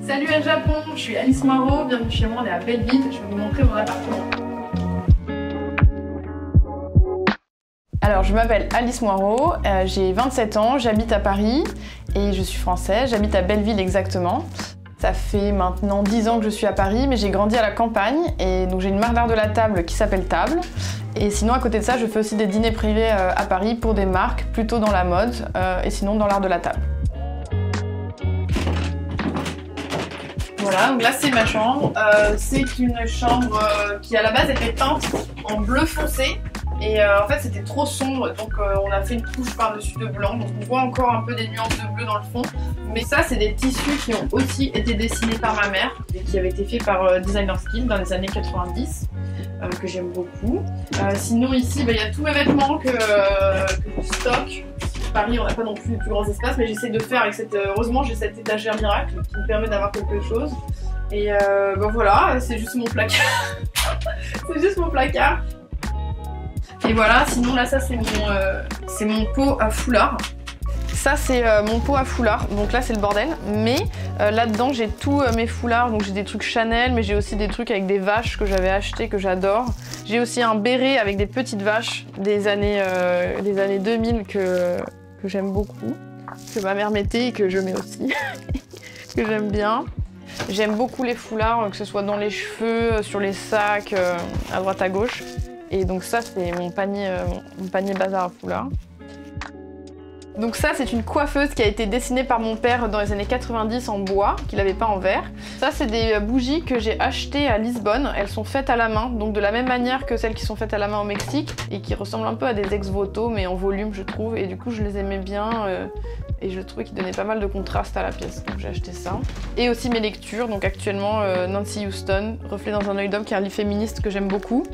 Salut à Japon, je suis Alice Moirot, bienvenue chez moi, on est à Belleville, je vais vous montrer mon appartement. Alors je m'appelle Alice Moirot, j'ai 27 ans, j'habite à Paris et je suis française, j'habite à Belleville exactement. Ça fait maintenant 10 ans que je suis à Paris, mais j'ai grandi à la campagne et donc j'ai une marque d'art de la table qui s'appelle Table. Et sinon à côté de ça, je fais aussi des dîners privés à Paris pour des marques, plutôt dans la mode et sinon dans l'art de la table. Voilà, donc là c'est ma chambre. C'est une chambre qui à la base était peinte en bleu foncé. Et en fait c'était trop sombre, donc on a fait une couche par-dessus de blanc. Donc on voit encore un peu des nuances de bleu dans le fond. Mais ça c'est des tissus qui ont aussi été dessinés par ma mère et qui avaient été faits par Designer Skill dans les années 90, que j'aime beaucoup. Sinon ici il y a tous mes vêtements que je stocke. Paris, on n'a pas non plus les plus grands espaces, mais j'essaie de faire avec cette... heureusement, j'ai cette étagère miracle qui me permet d'avoir quelque chose. Et ben voilà, c'est juste mon placard. C'est juste mon placard. Et voilà, sinon là, ça c'est mon pot à foulard. Ça c'est mon pot à foulard, donc là c'est le bordel, mais là-dedans j'ai tous mes foulards, donc j'ai des trucs Chanel, mais j'ai aussi des trucs avec des vaches que j'avais acheté, que j'adore. J'ai aussi un béret avec des petites vaches des années 2000 que j'aime beaucoup, que ma mère mettait et que je mets aussi, que j'aime bien. J'aime beaucoup les foulards, que ce soit dans les cheveux, sur les sacs, à droite à gauche. Et donc ça c'est mon panier bazar à foulard. Donc ça c'est une coiffeuse qui a été dessinée par mon père dans les années 90 en bois, qu'il avait peint en verre. Ça c'est des bougies que j'ai achetées à Lisbonne, elles sont faites à la main, donc de la même manière que celles qui sont faites à la main au Mexique et qui ressemblent un peu à des ex-voto mais en volume je trouve, et du coup je les aimais bien et je trouvais qu'ils donnaient pas mal de contraste à la pièce, donc j'ai acheté ça. Et aussi mes lectures, donc actuellement Nancy Houston, Reflet dans un œil d'homme, qui est un livre féministe que j'aime beaucoup.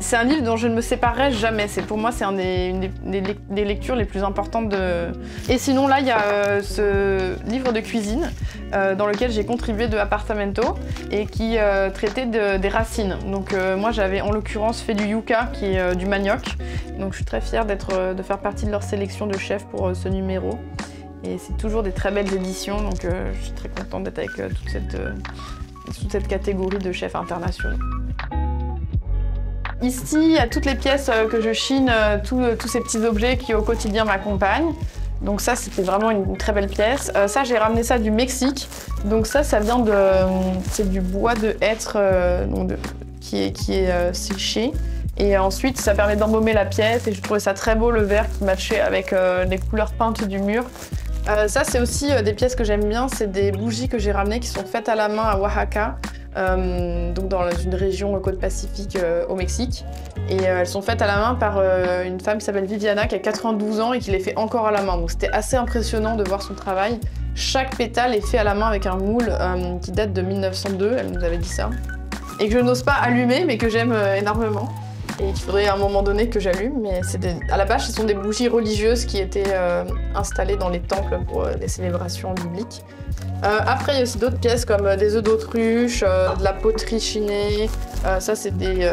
C'est un livre dont je ne me séparerai jamais. Pour moi, c'est une des lectures les plus importantes de... Et sinon, là, il y a ce livre de cuisine dans lequel j'ai contribué de Appartamento et qui traitait des racines. Donc moi, j'avais en l'occurrence fait du yucca, qui est du manioc. Donc je suis très fière de faire partie de leur sélection de chefs pour ce numéro. Et c'est toujours des très belles éditions, donc je suis très contente d'être avec toute cette catégorie de chefs internationaux. Ici, il y a toutes les pièces que je chine, tous ces petits objets qui au quotidien m'accompagnent. Donc ça, c'était vraiment une très belle pièce. Ça, j'ai ramené ça du Mexique. Donc ça vient de... c'est du bois de hêtre qui est séché. Et ensuite, ça permet d'embaumer la pièce. Et je trouvais ça très beau, le vert qui matchait avec les couleurs peintes du mur. Ça, c'est aussi des pièces que j'aime bien. C'est des bougies que j'ai ramenées qui sont faites à la main à Oaxaca. Donc dans une région côte pacifique au Mexique. Et elles sont faites à la main par une femme qui s'appelle Viviana, qui a 92 ans et qui les fait encore à la main. Donc c'était assez impressionnant de voir son travail. Chaque pétale est fait à la main avec un moule qui date de 1902, elle nous avait dit ça. Et que je n'ose pas allumer, mais que j'aime énormément. Et qu'il faudrait à un moment donné que j'allume. Mais à la base, ce sont des bougies religieuses qui étaient installées dans les temples pour les célébrations bibliques. Après, il y a aussi d'autres pièces comme des œufs d'autruche, de la poterie chinée. Ça, c'est des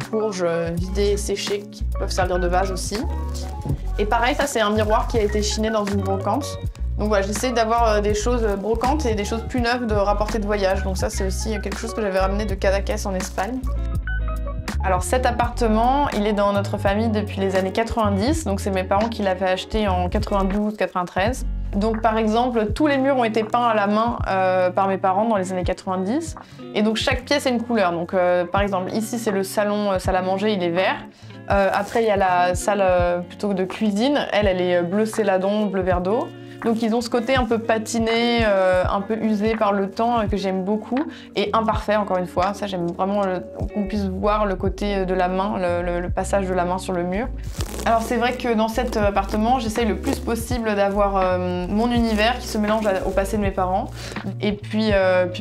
courges vidées et séchées qui peuvent servir de vase aussi. Et pareil, ça, c'est un miroir qui a été chiné dans une brocante. Donc voilà, j'essaie d'avoir des choses brocantes et des choses plus neuves de rapporter de voyage. Donc ça, c'est aussi quelque chose que j'avais ramené de Cadaqués en Espagne. Alors cet appartement, il est dans notre famille depuis les années 90, donc c'est mes parents qui l'avaient acheté en 92-93. Donc par exemple, tous les murs ont été peints à la main par mes parents dans les années 90. Et donc chaque pièce a une couleur. Donc par exemple, ici c'est le salon salle à manger, il est vert. Après il y a la salle plutôt de cuisine, elle est bleu céladon, bleu verre d'eau. Donc ils ont ce côté un peu patiné, un peu usé par le temps que j'aime beaucoup et imparfait encore une fois. Ça j'aime vraiment qu'on puisse voir le côté de la main, le passage de la main sur le mur. Alors c'est vrai que dans cet appartement, j'essaye le plus possible d'avoir mon univers qui se mélange au passé de mes parents. Et puis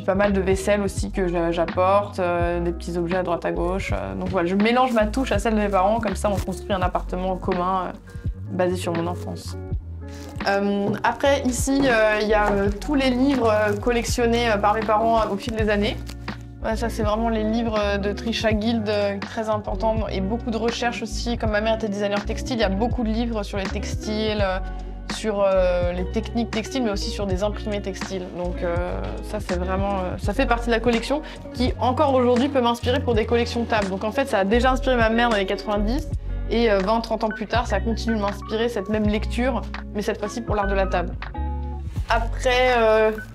pas mal de vaisselle aussi que j'apporte, des petits objets à droite à gauche. Donc voilà, je mélange ma touche à celle de mes parents, comme ça on construit un appartement commun basé sur mon enfance. Après ici, il y a tous les livres collectionnés par mes parents au fil des années. Ça c'est vraiment les livres de Trisha Guild, très importants, et beaucoup de recherches aussi. Comme ma mère était designer textile, il y a beaucoup de livres sur les textiles, sur les techniques textiles, mais aussi sur des imprimés textiles. Donc ça, c'est vraiment, ça fait partie de la collection qui, encore aujourd'hui, peut m'inspirer pour des collections de table. Donc en fait, ça a déjà inspiré ma mère dans les 90, et 20-30 ans plus tard, ça continue de m'inspirer, cette même lecture, mais cette fois-ci pour l'art de la table. Après,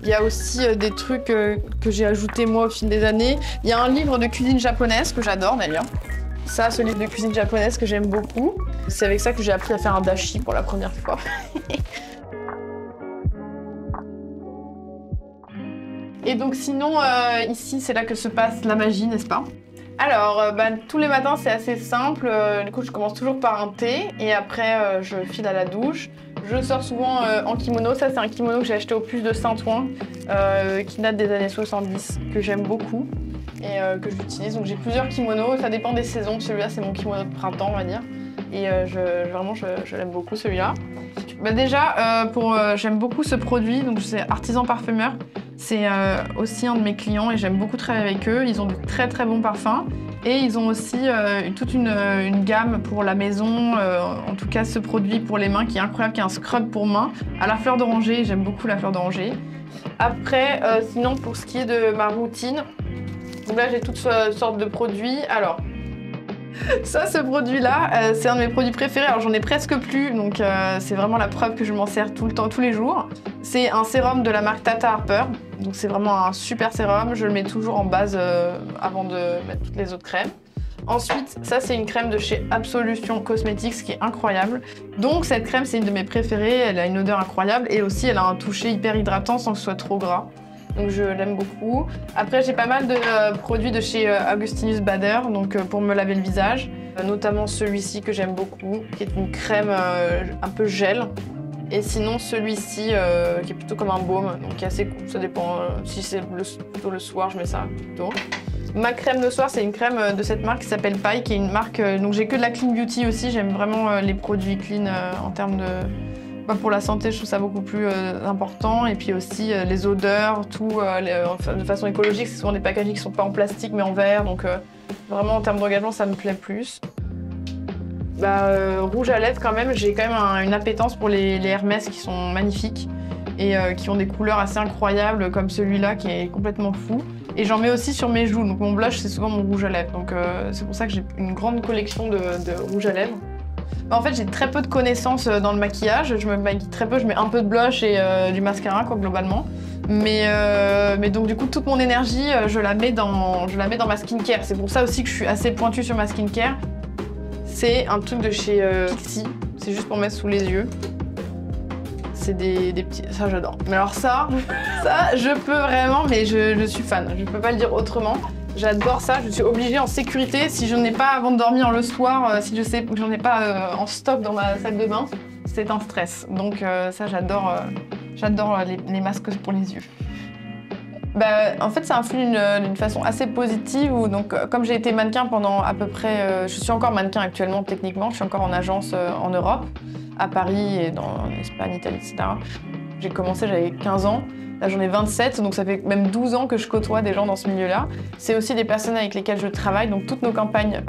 il y a aussi des trucs que j'ai ajoutés moi au fil des années. Il y a un livre de cuisine japonaise que j'adore d'ailleurs. Ça, ce livre de cuisine japonaise que j'aime beaucoup. C'est avec ça que j'ai appris à faire un dashi pour la première fois. Et donc sinon, ici, c'est là que se passe la magie, n'est-ce pas? Alors, tous les matins, c'est assez simple. Du coup, je commence toujours par un thé et après, je file à la douche. Je sors souvent en kimono. Ça, c'est un kimono que j'ai acheté au Puce de Saint-Ouen, qui date des années 70, que j'aime beaucoup et que j'utilise. Donc, j'ai plusieurs kimonos. Ça dépend des saisons. Celui-là, c'est mon kimono de printemps, on va dire. Et vraiment, je l'aime beaucoup, celui-là. Déjà, j'aime beaucoup ce produit. Donc, c'est Artisan Parfumeur. C'est aussi un de mes clients et j'aime beaucoup travailler avec eux. Ils ont de très très bons parfums et ils ont aussi toute une gamme pour la maison. En tout cas, ce produit pour les mains qui est incroyable, qui est un scrub pour mains à la fleur d'oranger. J'aime beaucoup la fleur d'oranger. Après, sinon pour ce qui est de ma routine, donc là j'ai toutes sortes de produits. Alors, ça, ce produit-là, c'est un de mes produits préférés. Alors, j'en ai presque plus, donc c'est vraiment la preuve que je m'en sers tout le temps, tous les jours. C'est un sérum de la marque Tata Harper. Donc, c'est vraiment un super sérum. Je le mets toujours en base avant de mettre toutes les autres crèmes. Ensuite, ça, c'est une crème de chez Absolution Cosmetics qui est incroyable. Donc, cette crème, c'est une de mes préférées. Elle a une odeur incroyable et aussi, elle a un toucher hyper hydratant sans que ce soit trop gras. Donc je l'aime beaucoup. Après j'ai pas mal de produits de chez Augustinus Bader, donc pour me laver le visage. Notamment celui-ci que j'aime beaucoup, qui est une crème un peu gel. Et sinon celui-ci qui est plutôt comme un baume, donc qui est assez cool. Ça dépend si c'est plutôt le soir, je mets ça plutôt. Ma crème de soir, c'est une crème de cette marque qui s'appelle Paille, qui est une marque... donc j'ai que de la clean beauty aussi, j'aime vraiment les produits clean en termes de... pour la santé, je trouve ça beaucoup plus important. Et puis aussi les odeurs, tout de façon écologique. C'est souvent des packaging qui sont pas en plastique mais en verre. Donc vraiment en termes d'engagement, ça me plaît plus. Rouge à lèvres quand même, j'ai quand même une appétence pour les Hermès qui sont magnifiques et qui ont des couleurs assez incroyables comme celui-là qui est complètement fou. Et j'en mets aussi sur mes joues. Donc mon blush, c'est souvent mon rouge à lèvres. Donc c'est pour ça que j'ai une grande collection de rouge à lèvres. En fait, j'ai très peu de connaissances dans le maquillage. Je me maquille très peu, je mets un peu de blush et du mascara, quoi, globalement. Mais donc, du coup, toute mon énergie, je la mets dans ma skincare. C'est pour ça aussi que je suis assez pointue sur ma skincare. C'est un truc de chez Pixi. C'est juste pour mettre sous les yeux. C'est des petits... Ça, j'adore. Mais alors ça, je peux vraiment, mais je suis fan. Je peux pas le dire autrement. J'adore ça, je suis obligée en sécurité. Si je n'en ai pas avant de dormir le soir, si je sais que j'en ai pas en stock dans ma salle de bain, c'est un stress. Donc ça, j'adore les masques pour les yeux. En fait, ça influe d'une façon assez positive. Donc, comme j'ai été mannequin pendant à peu près... je suis encore mannequin actuellement, techniquement. Je suis encore en agence en Europe, à Paris et en Espagne, Italie, etc. J'ai commencé, j'avais 15 ans. Là, j'en ai 27, donc ça fait même 12 ans que je côtoie des gens dans ce milieu-là. C'est aussi des personnes avec lesquelles je travaille, donc toutes nos campagnes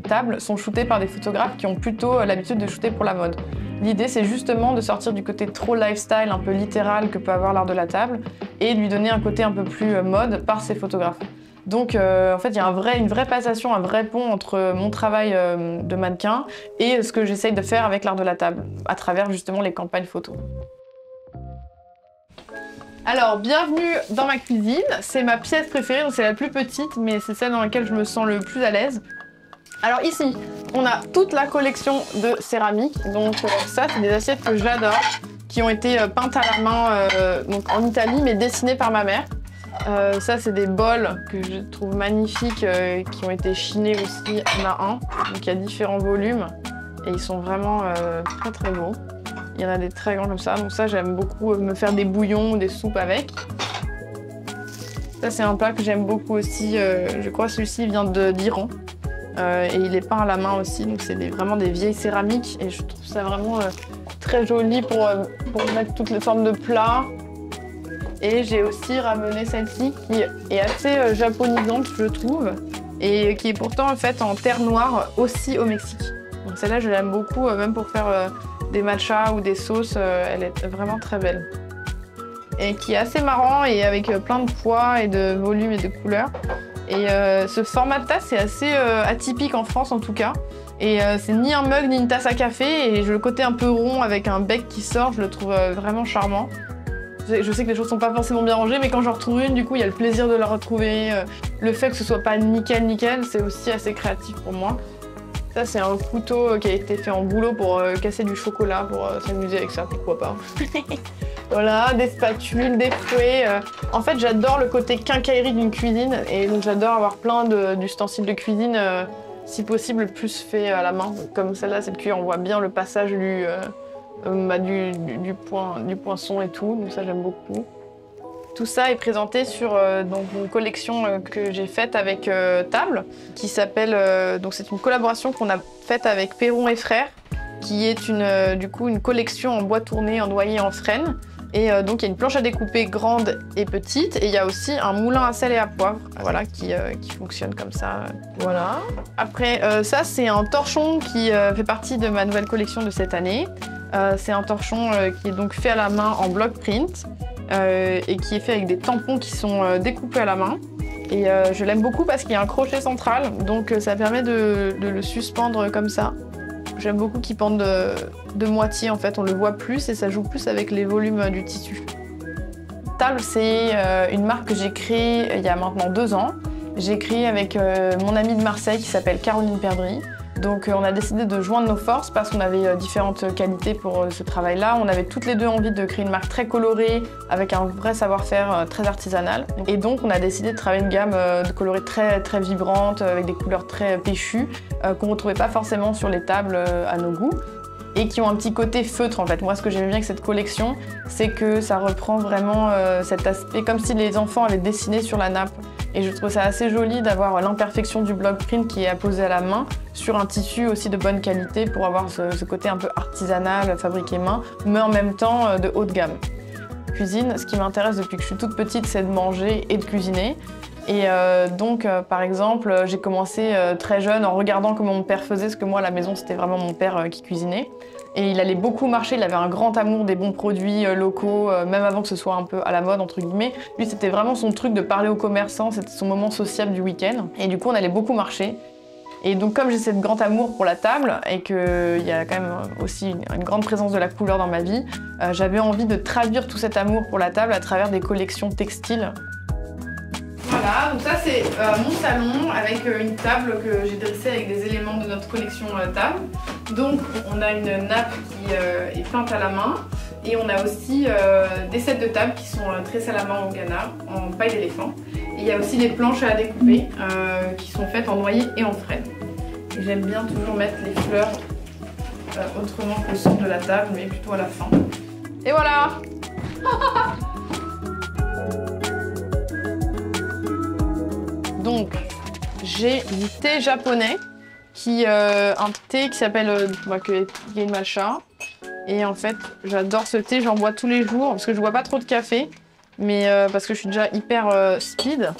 table sont shootées par des photographes qui ont plutôt l'habitude de shooter pour la mode. L'idée, c'est justement de sortir du côté trop lifestyle, un peu littéral que peut avoir l'art de la table, et de lui donner un côté un peu plus mode par ces photographes. Donc en fait, il y a une vraie passation, un vrai pont entre mon travail de mannequin et ce que j'essaye de faire avec l'art de la table, à travers justement les campagnes photos. Alors, bienvenue dans ma cuisine. C'est ma pièce préférée, donc c'est la plus petite, mais c'est celle dans laquelle je me sens le plus à l'aise. Alors ici, on a toute la collection de céramique. Donc ça, c'est des assiettes que j'adore, qui ont été peintes à la main donc en Italie, mais dessinées par ma mère. Ça, c'est des bols que je trouve magnifiques, qui ont été chinés aussi un à un. Donc il y a différents volumes et ils sont vraiment très très beaux. Il y en a des très grands comme ça, donc ça j'aime beaucoup me faire des bouillons ou des soupes avec. Ça c'est un plat que j'aime beaucoup aussi, je crois celui-ci vient d'Iran. Et il est peint à la main aussi, donc c'est vraiment des vieilles céramiques et je trouve ça vraiment très joli pour mettre toutes les formes de plats. Et j'ai aussi ramené celle-ci qui est assez japonisante je trouve et qui est pourtant en fait en terre noire aussi au Mexique. Donc celle-là je l'aime beaucoup, même pour faire des matchas ou des sauces, elle est vraiment très belle. Et qui est assez marrant et avec plein de poids et de volume et de couleurs. Et ce format de tasse, c'est assez atypique en France en tout cas. Et c'est ni un mug ni une tasse à café. Et le côté un peu rond avec un bec qui sort, je le trouve vraiment charmant. Je sais que les choses sont pas forcément bien rangées, mais quand j'en retrouve une, du coup, il y a le plaisir de la retrouver. Le fait que ce soit pas nickel, c'est aussi assez créatif pour moi. Ça, c'est un couteau qui a été fait en boulot pour casser du chocolat, pour s'amuser avec ça, pourquoi pas. Voilà, des spatules, des fouets. En fait, j'adore le côté quincaillerie d'une cuisine et donc j'adore avoir plein d'ustensiles de cuisine, si possible, plus fait à la main. Comme celle-là, cette cuillère, on voit bien le passage du poinçon et tout, donc ça, j'aime beaucoup. Tout ça est présenté sur donc une collection que j'ai faite avec Table, qui s'appelle... donc c'est une collaboration qu'on a faite avec Perron et Frères, qui est du coup une collection en bois tourné, en noyer et en frêne. Et donc il y a une planche à découper grande et petite, et il y a aussi un moulin à sel et à poivre, voilà, qui fonctionne comme ça. Voilà. Après, ça c'est un torchon qui fait partie de ma nouvelle collection de cette année. C'est un torchon qui est donc fait à la main en block print. Et qui est fait avec des tampons qui sont découpés à la main. Et je l'aime beaucoup parce qu'il y a un crochet central, donc ça permet de le suspendre comme ça. J'aime beaucoup qu'il pende de moitié, en fait, on le voit plus et ça joue plus avec les volumes du tissu. Table, c'est une marque que j'ai créée il y a maintenant 2 ans. J'ai créé avec mon amie de Marseille qui s'appelle Caroline Perdry. Donc on a décidé de joindre nos forces parce qu'on avait différentes qualités pour ce travail-là. On avait toutes les deux envie de créer une marque très colorée, avec un vrai savoir-faire très artisanal. Et donc on a décidé de travailler une gamme de coloris très vibrante, avec des couleurs très péchues, qu'on ne retrouvait pas forcément sur les tables à nos goûts, et qui ont un petit côté feutre en fait. Moi, ce que j'aime bien avec cette collection, c'est que ça reprend vraiment cet aspect, comme si les enfants avaient dessiné sur la nappe. Et je trouve ça assez joli d'avoir l'imperfection du block print qui est apposé à la main sur un tissu aussi de bonne qualité pour avoir ce côté un peu artisanal, fabriqué main, mais en même temps de haut de gamme. Cuisine, ce qui m'intéresse depuis que je suis toute petite, c'est de manger et de cuisiner. Et donc, par exemple, j'ai commencé très jeune en regardant comment mon père faisait, parce que moi, à la maison, c'était vraiment mon père qui cuisinait. Et il allait beaucoup marcher, il avait un grand amour des bons produits locaux, même avant que ce soit un peu à la mode, entre guillemets. Lui, c'était vraiment son truc de parler aux commerçants, c'était son moment sociable du week-end. Et du coup, on allait beaucoup marcher. Et donc, comme j'ai ce grand amour pour la table, et qu'il y a quand même aussi une grande présence de la couleur dans ma vie, j'avais envie de traduire tout cet amour pour la table à travers des collections textiles. Voilà, donc ça c'est mon salon avec une table que j'ai dressée avec des éléments de notre collection table. Donc on a une nappe qui est peinte à la main et on a aussi des sets de table qui sont tressés à la main en Ghana, en paille d'éléphant. Et il y a aussi des planches à découper qui sont faites en noyer et en frêne. J'aime bien toujours mettre les fleurs autrement qu'au centre de la table, mais plutôt à la fin. Et voilà. Donc, j'ai du thé japonais, un thé qui s'appelle Game Matcha. Et en fait, j'adore ce thé, j'en bois tous les jours, parce que je bois pas trop de café, mais parce que je suis déjà hyper speed.